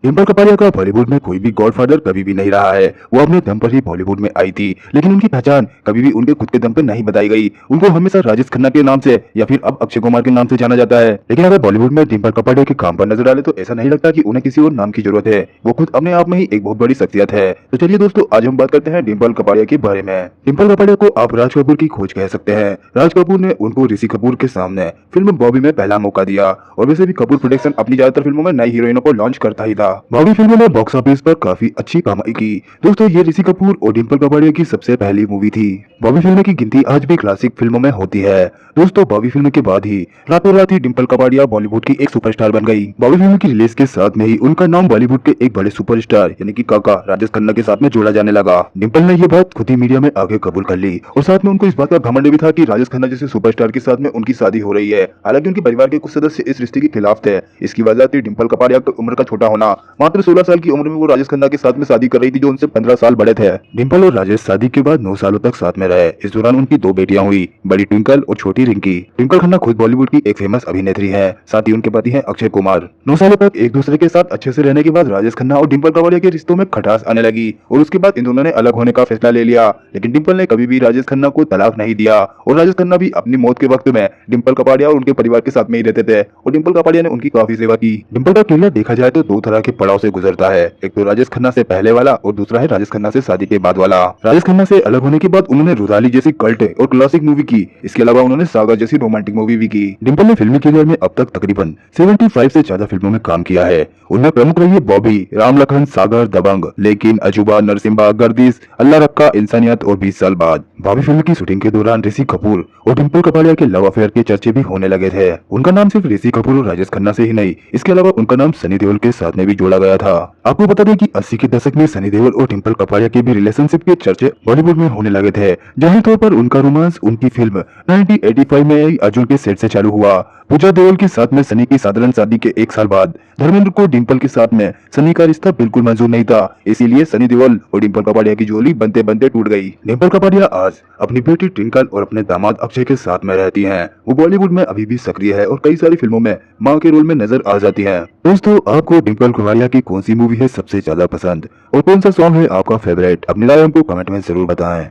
डिम्पल कपाड़िया का बॉलीवुड में कोई भी गॉडफादर कभी भी नहीं रहा है। वो अपने दम पर ही बॉलीवुड में आई थी, लेकिन उनकी पहचान कभी भी उनके खुद के दम पर नहीं बताई गई। उनको हमेशा राजेश खन्ना के नाम से या फिर अब अक्षय कुमार के नाम से जाना जाता है। लेकिन अगर बॉलीवुड में डिम्पल कपाड़िया के काम पर नजर डाले तो ऐसा नहीं लगता कि उन्हें किसी और नाम की जरूरत है। वो खुद अपने आप में ही एक बहुत बड़ी शख्सियत है। तो चलिए दोस्तों, आज हम बात करते हैं डिम्पल कपाड़िया के बारे में। डिम्पल कपाड़िया को आप राज कपूर की खोज कह सकते हैं। राज कपूर ने उनको ऋषि कपूर के सामने फिल्म बॉबी में पहला मौका दिया, और वैसे भी कपूर प्रोडक्शन अपनी ज्यादातर फिल्मों में नई हीरोइनों को लॉन्च करता ही था। बॉबी फिल्म ने बॉक्स ऑफिस पर काफी अच्छी कमाई की। दोस्तों, ये ऋषि कपूर और डिम्पल कपाड़िया की सबसे पहली मूवी थी। बॉबी फिल्म की गिनती आज भी क्लासिक फिल्मों में होती है। दोस्तों, बॉबी फिल्म के बाद ही रातों रात ही डिम्पल कपाड़िया बॉलीवुड की एक सुपरस्टार बन गई। बॉबी फिल्म की रिलीज के साथ में ही उनका नाम बॉलीवुड के एक बड़े सुपरस्टार यानी कि काका राजेश खन्ना के साथ में जोड़ा जाने लगा। डिम्पल ने ये बात खुद ही मीडिया में आगे कबूल कर ली, और साथ में उनको इस बात का घमंड भी था कि राजेश खन्ना जैसे सुपरस्टार के साथ में उनकी शादी हो रही है। हालांकि उनके परिवार के कुछ सदस्य इस रिश्ते के खिलाफ थे। इसकी वजह थी डिम्पल कपाड़िया की उम्र का छोटा होना। मात्र 16 साल की उम्र में वो राजेश खन्ना के साथ में शादी कर रही थी, जो उनसे 15 साल बड़े थे। डिम्पल और राजेश शादी के बाद 9 सालों तक साथ में रहे। इस दौरान उनकी 2 बेटियां हुई, बड़ी ट्विंकल और छोटी रिंकी। ट्विंकल खन्ना खुद बॉलीवुड की एक फेमस अभिनेत्री है। साथ ही उनके पति हैं अक्षय कुमार। 9 सालों तक एक दूसरे के साथ अच्छे से रहने के बाद राजेश खन्ना और डिम्पल कपाड़िया के रिश्तों में खटास आने लगी, और उसके बाद इन दोनों ने अलग होने का फैसला ले लिया। लेकिन डिम्पल ने कभी भी राजेश खन्ना को तलाक नहीं दिया, और राजेश खन्ना भी अपनी मौत के वक्त में डिम्पल कपाड़िया और उनके परिवार के साथ में ही रहते थे, और डिम्पल कपाड़िया ने उनकी काफी सेवा की। डिम्पल का करियर देखा जाए तो 2 तरह के पड़ाव से गुजरता है। एक तो राजेश खन्ना से पहले वाला, और दूसरा है राजेश खन्ना से शादी के बाद वाला। राजेश खन्ना से अलग होने के बाद उन्होंने रुदाली जैसी कल्ट और क्लासिक मूवी की। इसके अलावा उन्होंने सागर जैसी रोमांटिक मूवी भी की। डिम्पल ने फिल्मी करियर में अब तक तकरीबन 75 से ज्यादा फिल्मों में काम किया है। उनमें प्रमुख रही है बॉबी, राम लखन, सागर, दबंग, लेकिन, अजूबा, नरसिम्हा, गर्दिश, अल्लाह रक्का, इंसानियत और 20 साल बाद। बॉबी फिल्म की शूटिंग के दौरान ऋषि कपूर और डिम्पल कपाड़िया के लव अफेयर के चर्चे भी होने लगे थे। उनका नाम सिर्फ ऋषि कपूर और राजेश खन्ना से ही नहीं, इसके अलावा उनका नाम सनी देओल के साथ में भी जोड़ा गया था। आपको बता दें कि 80 के दशक में सनी देओल और डिम्पल कपाड़िया के भी रिलेशनशिप के चर्चे बॉलीवुड में होने लगे थे। जाहिर तौर पर उनका रोमांस उनकी फिल्म 1985 में आई अर्जुन के सेट से चालू हुआ। पूजा देओल के साथ में सनी की साधारण शादी के 1 साल बाद धर्मेंद्र को डिम्पल के साथ में सनी का रिश्ता बिल्कुल मंजूर नहीं था। इसीलिए सनी देओल और डिम्पल कपाड़िया की जोड़ी बनते बनते टूट गई। डिम्पल कपाड़िया आज अपनी बेटी ट्विंकल और अपने दामाद अक्षय के साथ में रहती हैं। वो बॉलीवुड में अभी भी सक्रिय है और कई सारी फिल्मों में मां के रोल में नजर आ जाती हैं। दोस्तों, आपको डिम्पल कपाड़िया की कौन सी मूवी है सबसे ज्यादा पसंद, और कौन सा सॉन्ग है आपका फेवरेट? अपनी राय हमको कमेंट में जरूर बताएं।